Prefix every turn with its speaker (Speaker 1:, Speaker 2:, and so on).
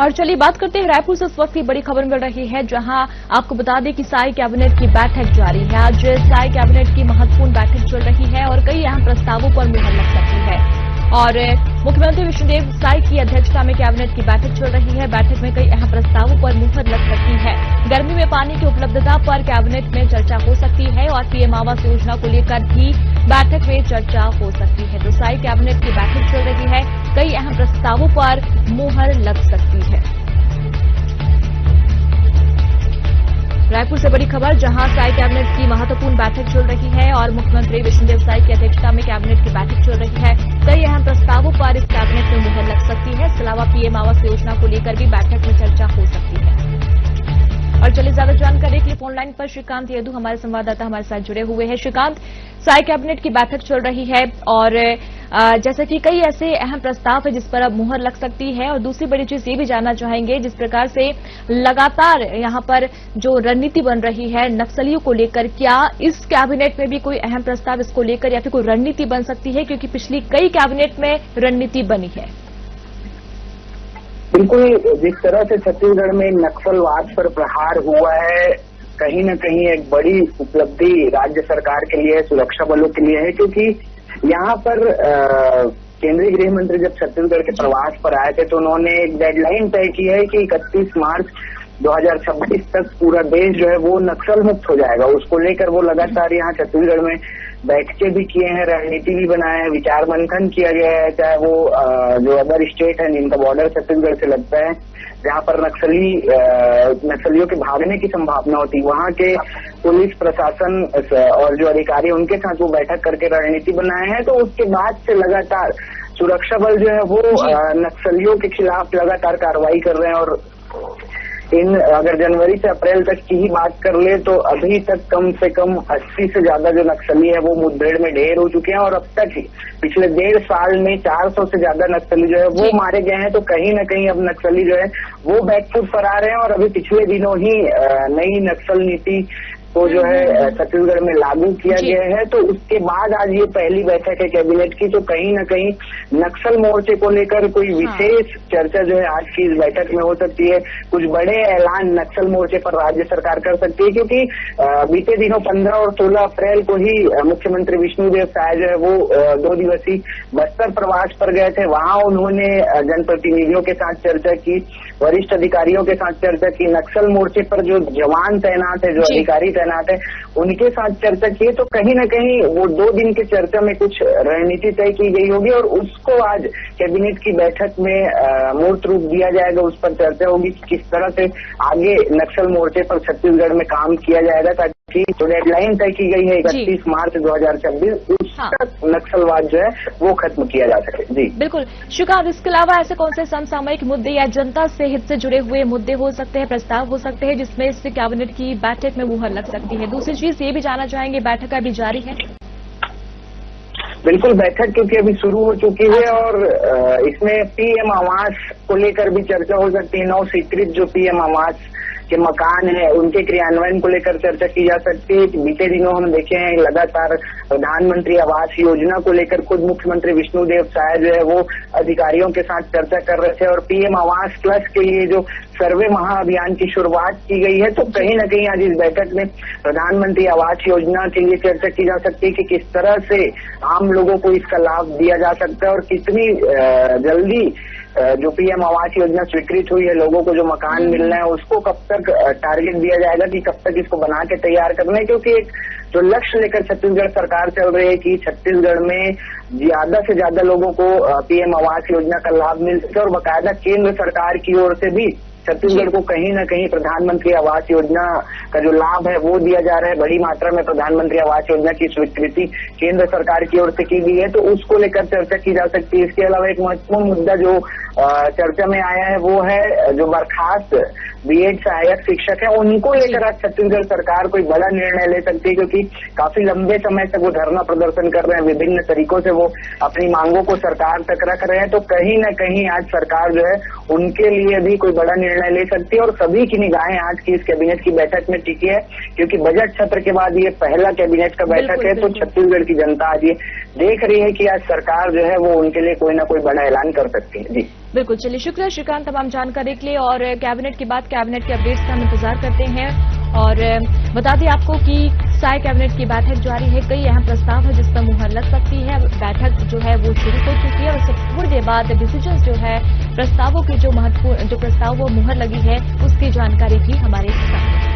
Speaker 1: और चलिए बात करते हैं रायपुर से इस वक्त की बड़ी खबर मिल रही है, जहां आपको बता दें कि साई कैबिनेट की बैठक जारी है। आज साई कैबिनेट की महत्वपूर्ण बैठक चल रही है और कई अहम प्रस्तावों पर मुहर लग सकती है। और मुख्यमंत्री विष्णुदेव साई की अध्यक्षता में कैबिनेट की बैठक चल रही है। बैठक में कई अहम प्रस्तावों पर मुहर लग सकती है। गर्मी में पानी की उपलब्धता पर कैबिनेट में चर्चा हो सकती है और पीएम आवास योजना को लेकर भी बैठक में चर्चा हो सकती है। तो साई कैबिनेट की बैठक चल रही है, कई अहम प्रस्तावों पर मुहर लग सकती है। रायपुर से बड़ी खबर, जहां साई कैबिनेट की महत्वपूर्ण बैठक चल रही है और मुख्यमंत्री विष्णुदेव साई की अध्यक्षता में कैबिनेट की बैठक चल रही है। कई अहम प्रस्तावों पर इस कैबिनेट में मुहर लग सकती है। इसके अलावा पीएम आवास योजना को लेकर भी बैठक में चर्चा हो सकती है। और चलिए ज्यादा जानकारी के लिए फोन लाइन पर श्रीकांत येदू हमारे संवाददाता हमारे साथ जुड़े हुए हैं। श्रीकांत, साई कैबिनेट की बैठक चल रही है और जैसे कि कई ऐसे अहम प्रस्ताव है जिस पर अब मुहर लग सकती है, और दूसरी बड़ी चीज ये भी जानना चाहेंगे जिस प्रकार से लगातार यहां पर जो रणनीति बन रही है नक्सलियों को लेकर, क्या इस कैबिनेट में भी कोई अहम प्रस्ताव इसको लेकर या फिर कोई रणनीति बन सकती है, क्योंकि पिछली कई कैबिनेट में रणनीति बनी है।
Speaker 2: बिल्कुल, जिस तरह से छत्तीसगढ़ में नक्सलवाद पर प्रहार हुआ है, कहीं न कहीं एक बड़ी उपलब्धि राज्य सरकार के लिए, सुरक्षा बलों के लिए है, क्योंकि यहाँ पर केंद्रीय गृह मंत्री जब छत्तीसगढ़ के प्रवास पर आए थे तो उन्होंने एक डेडलाइन तय की है कि 31 मार्च 2026 तक पूरा देश जो है वो नक्सल मुक्त हो जाएगा। उसको लेकर वो लगातार यहाँ छत्तीसगढ़ में बैठकें भी किए हैं, रणनीति भी बनाए हैं, विचार मंथन किया गया है। चाहे वो जो अदर स्टेट है जिनका बॉर्डर छत्तीसगढ़ से लगता है, जहाँ पर नक्सलियों के भागने की संभावना होती, वहाँ के पुलिस प्रशासन और जो अधिकारी उनके साथ वो बैठक करके रणनीति बनाए हैं। तो उसके बाद से लगातार सुरक्षा बल जो है वो नक्सलियों के खिलाफ लगातार कार्रवाई कर रहे हैं। और अगर जनवरी से अप्रैल तक की ही बात कर ले तो अभी तक कम से कम 80 से ज्यादा जो नक्सली है वो मुठभेड़ में ढेर हो चुके हैं, और अब तक ही पिछले 1.5 साल में 400 से ज्यादा नक्सली जो है वो मारे गए हैं। तो कहीं न कहीं अब नक्सली जो है वो बैकफुट पर आ रहे हैं, और अभी पिछले दिनों ही नई नक्सल नीति को जो है छत्तीसगढ़ में लागू किया गया है। तो उसके बाद आज ये पहली बैठक है कैबिनेट की, तो कहीं न कहीं नक्सल मोर्चे को लेकर कोई विशेष चर्चा जो है आज की इस बैठक में हो सकती है। कुछ बड़े ऐलान नक्सल मोर्चे पर राज्य सरकार कर सकती है, क्योंकि बीते दिनों 15 और 16 अप्रैल को ही मुख्यमंत्री विष्णुदेव साय जो है वो 2 दिवसीय बस्तर प्रवास पर गए थे। वहां उन्होंने जनप्रतिनिधियों के साथ चर्चा की, वरिष्ठ अधिकारियों के साथ चर्चा की, नक्सल मोर्चे पर जो जवान तैनात है, जो अधिकारी तैनात है, उनके साथ चर्चा की। तो कहीं न कहीं वो 2 दिन की चर्चा में कुछ रणनीति तय की गई होगी, और उसको आज कैबिनेट की बैठक में मूर्त रूप दिया जाएगा। उस पर चर्चा होगी कि किस तरह से आगे नक्सल मोर्चे पर छत्तीसगढ़ में काम किया जाएगा, ताकि जो डेडलाइन तय की गई है 31 मार्च 2026 उस तक नक्सलवाद जो है वो खत्म किया जा सके। जी
Speaker 1: बिल्कुल श्रीकांत, इसके अलावा ऐसे कौन से समसामयिक मुद्दे या जनता से हित से जुड़े हुए मुद्दे हो सकते हैं, प्रस्ताव हो सकते हैं जिसमें इस कैबिनेट की बैठक में मुहर लग सकती है? दूसरी चीज ये भी जानना चाहेंगे, बैठक अभी जारी है?
Speaker 2: बिल्कुल, बैठक क्योंकि अभी शुरू हो चुकी है, और इसमें पीएम आवास को लेकर भी चर्चा हो सकती है। 9 स्वीकृत जो पीएम आवास के मकान है उनके क्रियान्वयन को लेकर चर्चा की जा सकती है। बीते दिनों हम देखे हैं लगातार प्रधानमंत्री आवास योजना को लेकर खुद मुख्यमंत्री विष्णुदेव साय जो है वो अधिकारियों के साथ चर्चा कर रहे थे, और पीएम आवास प्लस के लिए जो सर्वे महाअभियान की शुरुआत की गई है, तो कहीं न कहीं आज इस बैठक में प्रधानमंत्री आवास योजना के लिए चर्चा की जा सकती है कि किस तरह से आम लोगों को इसका लाभ दिया जा सकता है, और कितनी जल्दी जो पीएम आवास योजना स्वीकृत हुई है, लोगों को जो मकान मिलना है उसको कब तक टारगेट दिया जाएगा कि कब तक इसको बना के तैयार करना है। क्योंकि एक जो लक्ष्य लेकर छत्तीसगढ़ सरकार चल रही है कि छत्तीसगढ़ में ज्यादा से ज्यादा लोगों को पीएम आवास योजना का लाभ मिल सके, और बाकायदा केंद्र सरकार की ओर से भी छत्तीसगढ़ को कहीं न कहीं प्रधानमंत्री आवास योजना का जो लाभ है वो दिया जा रहा है। बड़ी मात्रा में प्रधानमंत्री आवास योजना की स्वीकृति केंद्र सरकार की ओर से की गई है, तो उसको लेकर चर्चा की जा सकती है। इसके अलावा एक महत्वपूर्ण मुद्दा जो चर्चा में आया है वो है जो बर्खास्त बीएड सहायक शिक्षक है, उनको लेकर आज छत्तीसगढ़ सरकार कोई बड़ा निर्णय ले सकती है, क्योंकि काफी लंबे समय तक वो धरना प्रदर्शन कर रहे हैं, विभिन्न तरीकों से वो अपनी मांगों को सरकार तक रख रहे हैं। तो कहीं न कहीं आज सरकार जो है उनके लिए भी कोई बड़ा निर्णय ले सकती है, और सभी की निगाहें आज की इस कैबिनेट की बैठक में टिकी है, क्योंकि बजट सत्र के बाद ये पहला कैबिनेट का बैठक है। तो छत्तीसगढ़ की जनता आज ये देख रही है कि आज सरकार जो है वो उनके लिए कोई ना कोई बड़ा ऐलान कर सकती है। जी
Speaker 1: बिल्कुल, चलिए शुक्रिया श्रीकांत तमाम जानकारी के लिए। और कैबिनेट के बाद कैबिनेट के अपडेट्स का हम इंतजार करते हैं। और बता दें आपको कि साय कैबिनेट की बैठक जारी है, कई अहम प्रस्ताव है जिस पर मुहर लग सकती है। बैठक जो है वो शुरू हो चुकी है और उससे थोड़ी देर बाद डिसीजन जो है प्रस्तावों की जो महत्वपूर्ण जो प्रस्ताव वो मुहर लगी है उसकी जानकारी भी हमारे सामने।